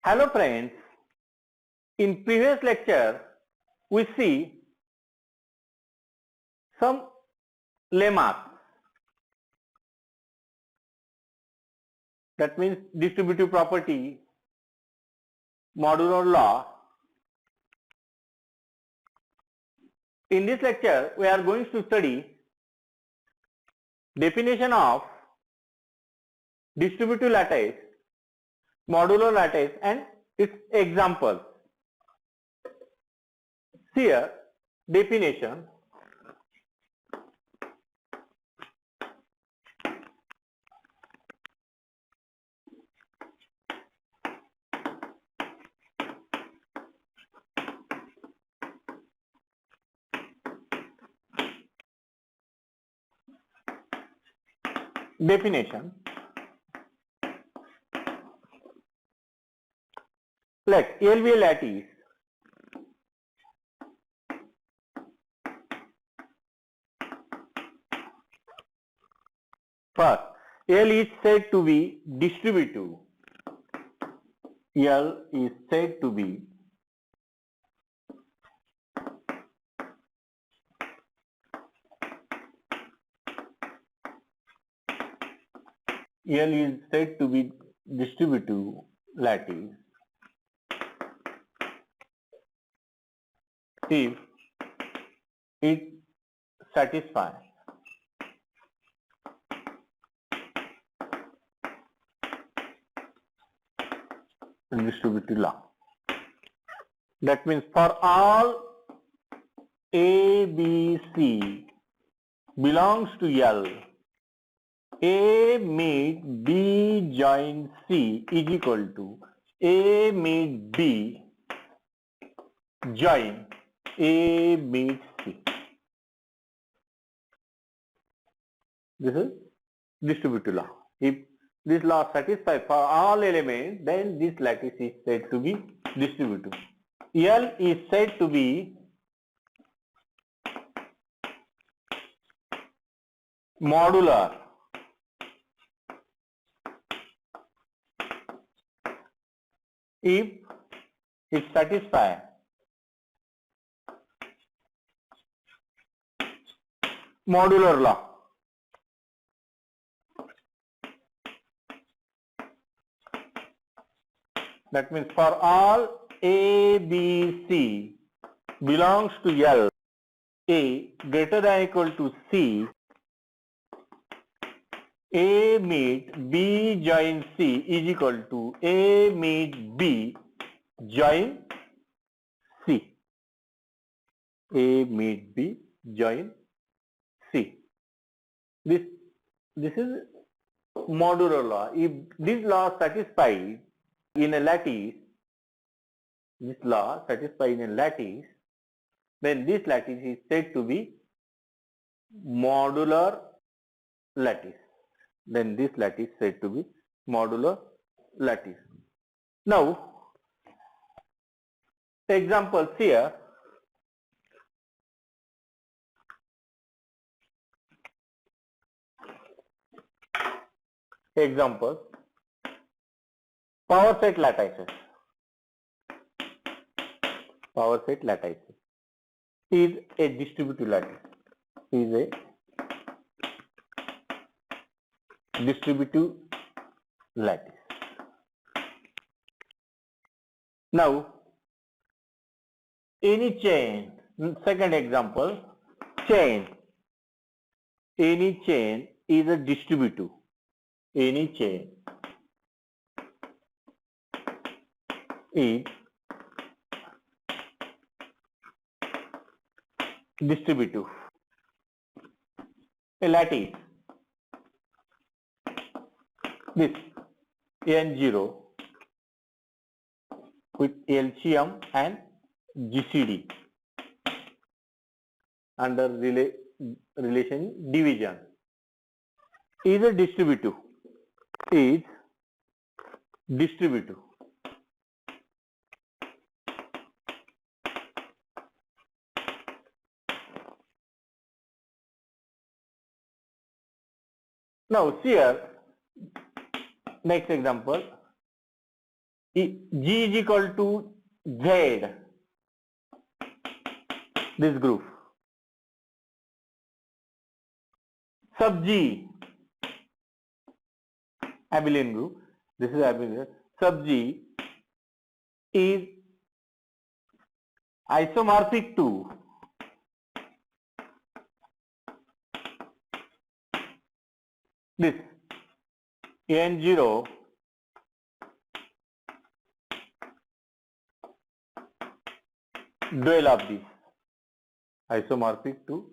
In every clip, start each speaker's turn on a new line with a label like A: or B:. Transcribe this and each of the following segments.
A: Hello friends, in previous lecture we see some lemmas, that means distributive property, modular law. In this lecture we are going to study definition of distributive lattice, modular lattice and its examples. Here definition. Definition. Let L be a lattice first. L is said to be distributive. L is said to be distributive lattice if it satisfies distributive law. That means for all A, B, C belongs to L, A meet B join C is equal to A meet B join A meet C. This is distributive law. If this law satisfies for all elements, then this lattice is said to be distributive. L is said to be modular if it satisfies modular law. That means for all A, B, C belongs to L, A greater than or equal to C, A meet B join C is equal to A meet B join C. A meet B join C. This is modular law. If this law satisfies in a lattice, then this lattice is said to be modular lattice. Now, examples here. Examples: power set lattices. Power set lattices is a distributive lattice. Now, any chain. Second example, chain. Any chain is a distributive. Any chain is distributive. A lattice, this N0 with LCM and GCD under relation division is a distributive. Now here, next example, G is equal to Z, this group. Sub G, abelian group. This is abelian. Sub G is isomorphic to this N0 dual of these, isomorphic to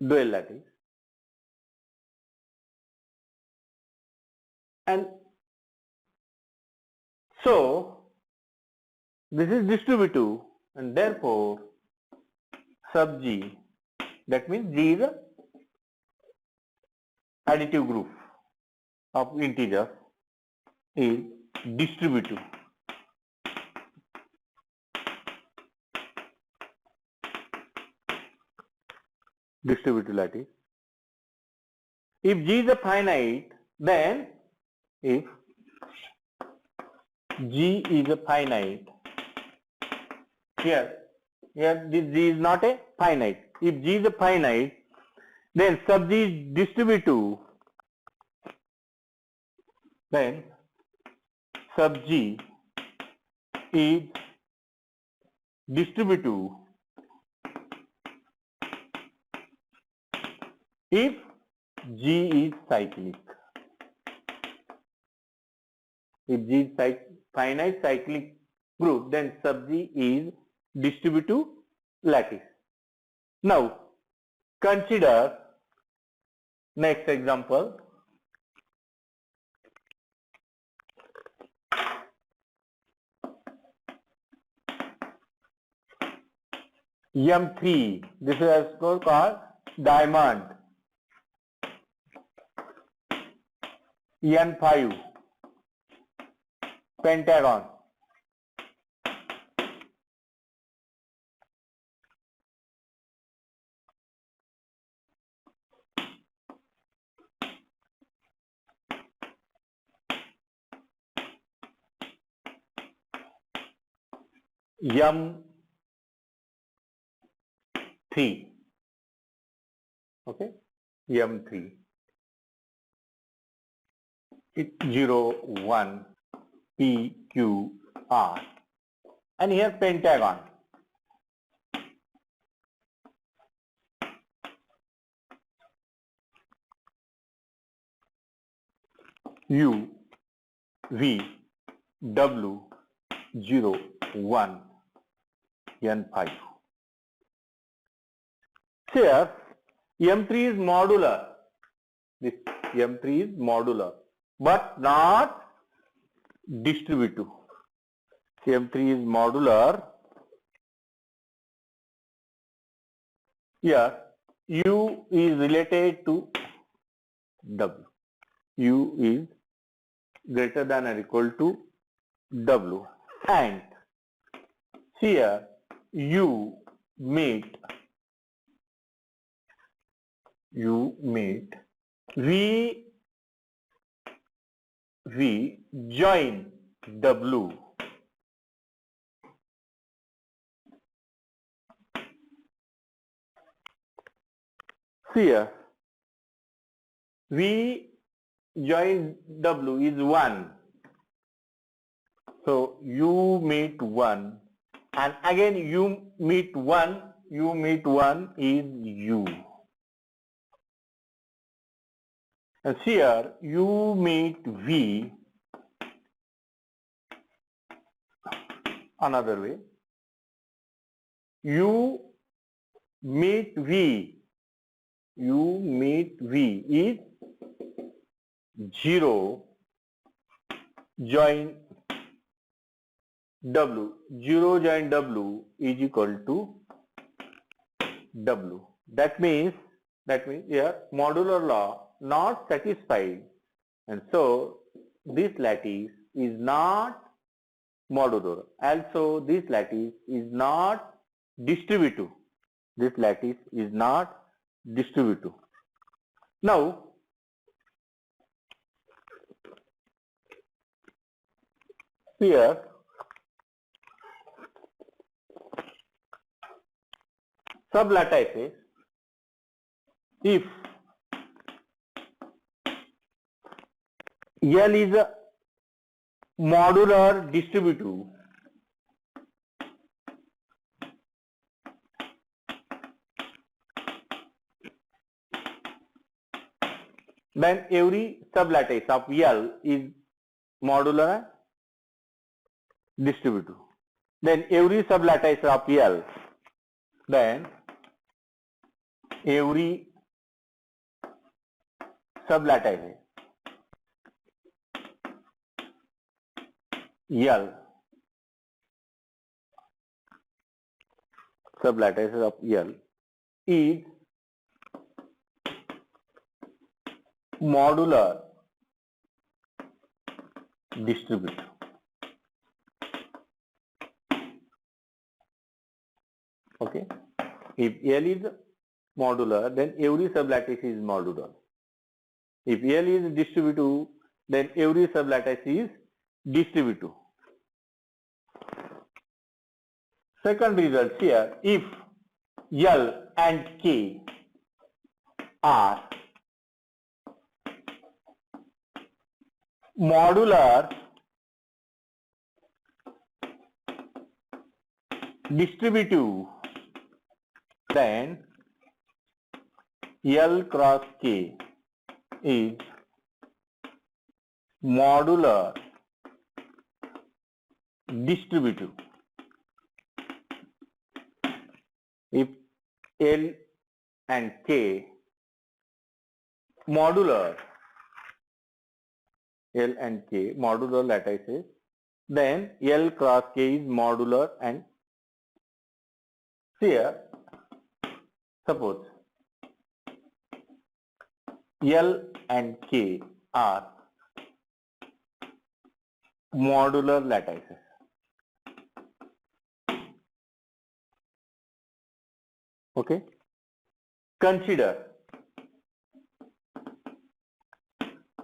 A: dual lattice, and so this is distributive, and therefore sub G, that means G is a additive group of integers, is distributive. Distributive lattice. If G is a finite, then if G is a finite, here this G is not a finite. If G is a finite, then sub G is distributive, then sub G is distributive if G is cyclic. If G is finite cyclic group, then sub G is distributive lattice. Now consider next example. M3, this is called diamond. N5, pentagon. M3, okay, M3, it's 0, 1, P, Q, R, and here pentagon. U, V, W, 0, 1, N5. Here M3 is modular. This M3 is modular, but not distributive. M3 is modular. Here U is related to W. U is greater than or equal to W, and here U meet V join W. Here V join W is 1. So U meet 1, and again U meet 1 is U. And here U meet V another way. U meet V is 0 join W. 0 join W is equal to W. That means here modular law not satisfied, and so this lattice is not modular. Also this lattice is not distributive. This lattice is not distributive. Now Here sublattices, if L is a modular distributive, then every sublattice of L is modular distributive. Then every sublattice of L, then every sublattice L, sublattices of L is modular distributive. Okay. If L is modular, then every sublattice is modular. If L is distributive, then every sublattice is distributive. Second result here, if L and K are modular distributive, then L cross K is modular distributive. If L and K modular, L and K modular lattices, then L cross K is modular. And here suppose L and K are modular lattices. Okay. Consider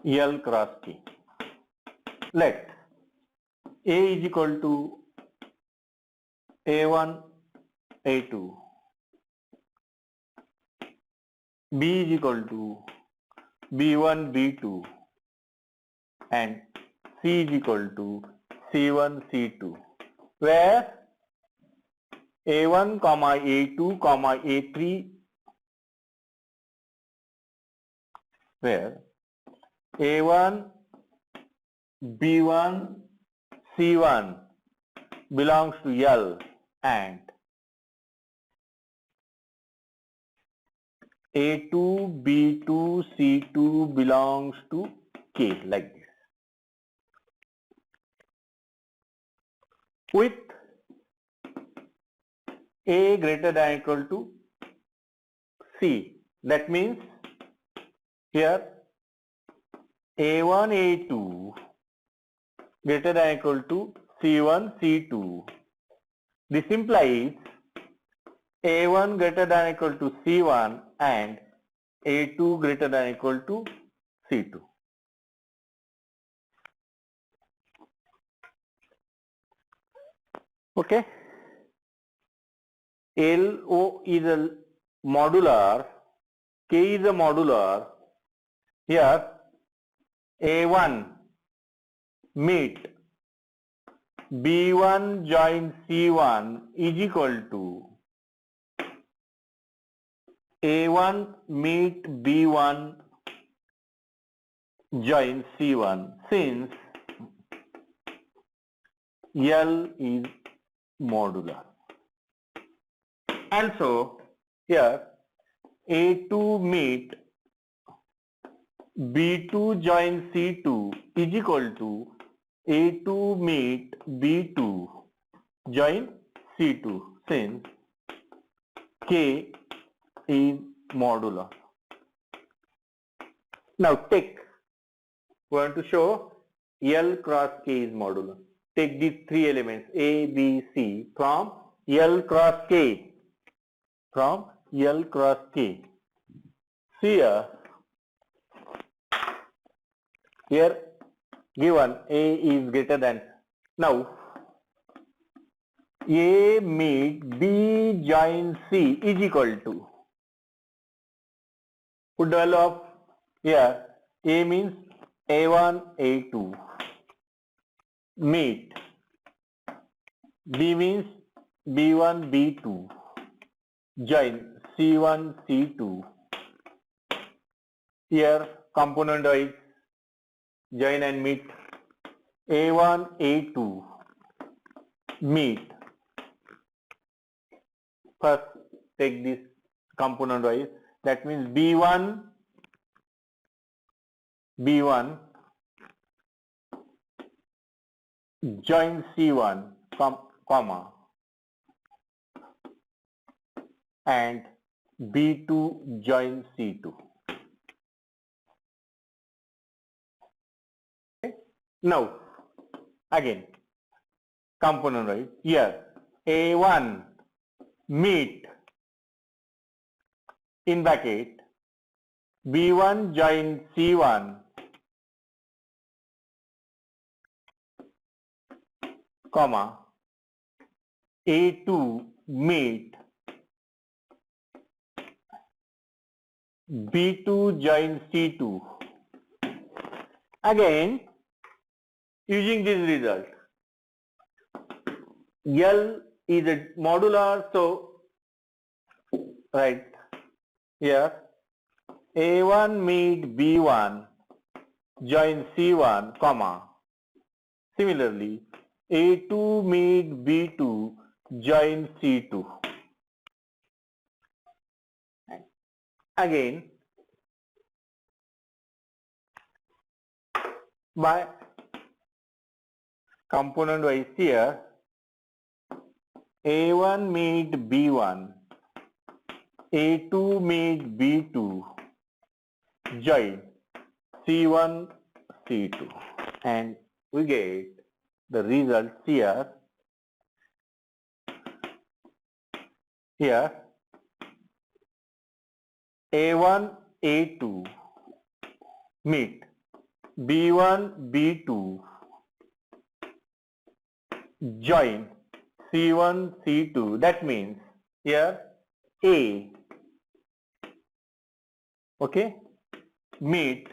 A: L cross K. Let A is equal to A1, A2, B is equal to B1, B2, and C is equal to C1, C2, where A1, A2, A3, where A1, B1, C1 belongs to L and A2, B2, C2 belongs to K, like this. With A greater than or equal to C. That means here A1, A2 greater than or equal to C1, C2. This implies A1 greater than or equal to C1 and A2 greater than or equal to C2. Okay. LO is a modular, K is a modular. Here A1 meet B1 join C1 is equal to A1 meet B1 join C1, since L is modular. Also here A2 meet B2 join C2 is equal to A2 meet B2 join C2, since K is modular. Now take, we want to show L cross K is modular. Take these three elements A, B, C from L cross K. From L cross K. Here given A is greater than, Now A meet B join C is equal to, put the value of here. A means A1 A2 meet, B means B1 B2 join C1 C2. Here component wise join and meet. A1 A2 meet. First take this component wise, that means B1 join C1 comma and B2 join C2. Okay. Now again component wise, here A1 meet in bracket B1 join C1 comma A2 meet B2 join C2. Again using this result, L is a modular, so right here A1 meet B1 join C1 comma, similarly A2 meet B2 join C2. Again by component wise, here A1 meet B1, A2 meet B2 join C1 C2, and we get the results here. Here A1 A2 meet B1 B2 join C1 C2. That means here A, okay, meet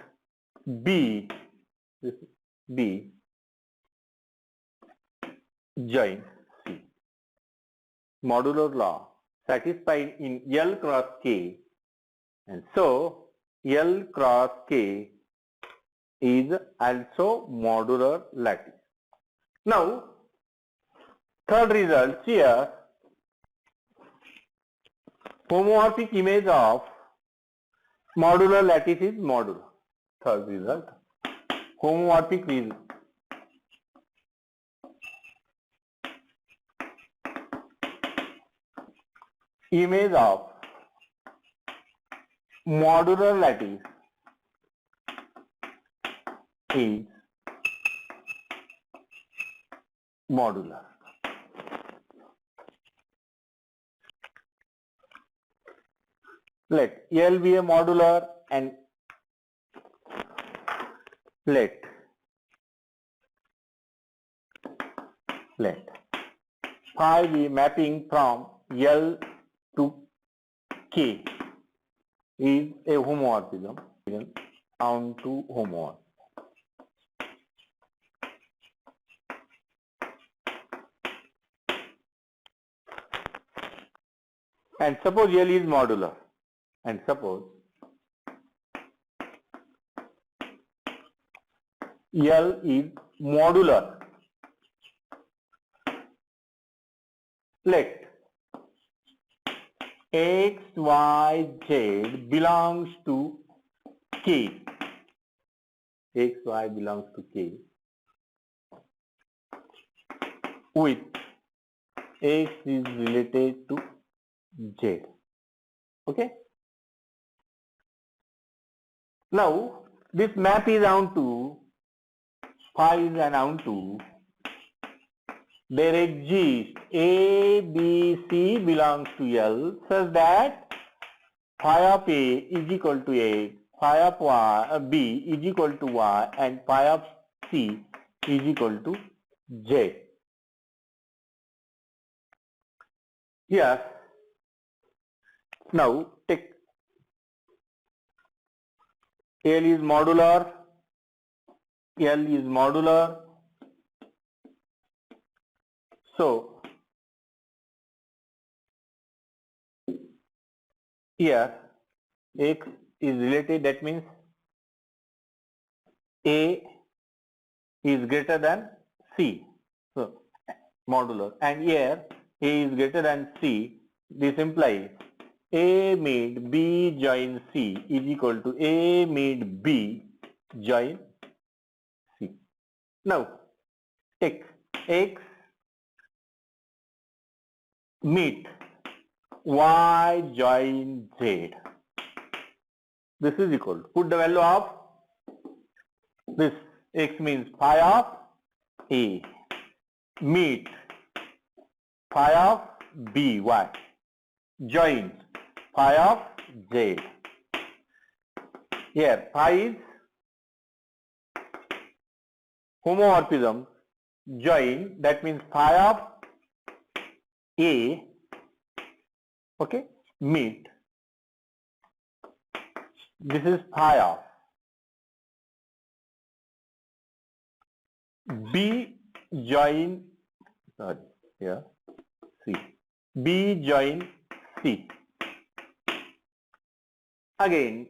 A: B, this is B join C. Modular law satisfied in L cross K, and so L cross K is also modular lattice. Now third result here, homomorphic image of modular lattice is modular. Third result, homomorphic image of modular lattice is modular. Let L be a modular and let phi be mapping from L to K is a homomorphism onto homomorphism. And suppose L is modular, and suppose L is modular, let X, Y, Z belongs to K. X, Y belongs to K with X is related to Z. Okay. Now this map is onto phi is an onto. There exists A, B, C belongs to L such that phi of A is equal to A, phi of B is equal to Y, and phi of C is equal to J. Here, now take L is modular, L is modular. So here X is related, that means A is greater than C. So modular, and here A is greater than C. This implies A mid B join C is equal to A mid B join C. Now take X meet Y join Z. This is equal to, put the value of this, X means phi of A meet phi of B, Y joins phi of Z. Here phi is homomorphism, join, that means phi of A, okay, meet, this is phi of B join, sorry, here C, B join C. Again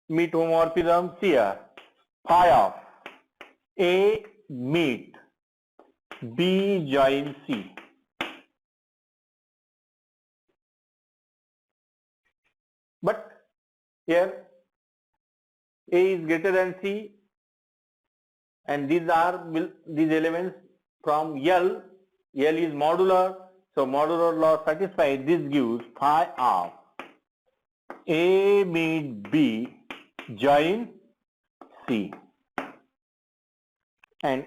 A: meet homomorphism here, phi of A meet B join C. But here A is greater than C, and these are these elements from L. L is modular, so modular law satisfied. This gives phi of A meet B join C, and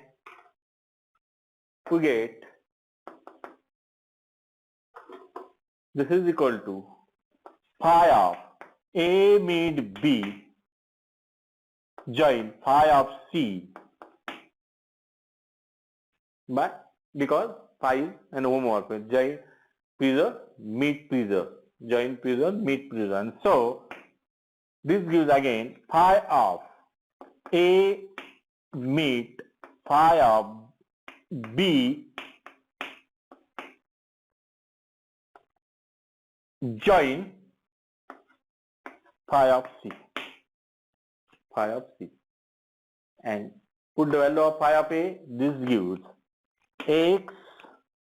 A: we get this is equal to phi of A meet B join phi of C, but because phi is an homomorphism, join preserve, meet preserve, join preserve, meet preserve, and so this gives again phi of A meet phi of B join phi of C, phi of C, and put the value of phi of A. This gives X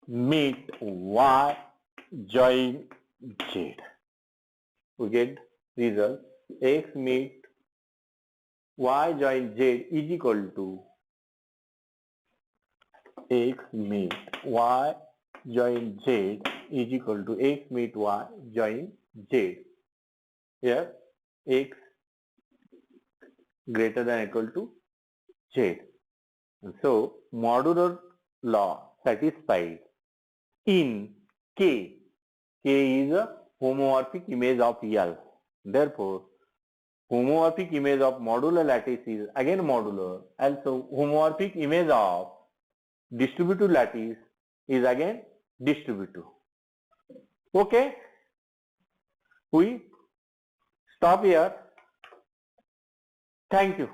A: meet Y join Z. We get result X meet Y join Z is equal to X meet Y join Z is equal to X meet Y join Z. Here X greater than or equal to Z. And so modular law satisfied in K. K is a homomorphic image of L. Therefore, homomorphic image of modular lattice is again modular. Also, homomorphic image of distributive lattice is again distributive. Okay, we stop here. Thank you.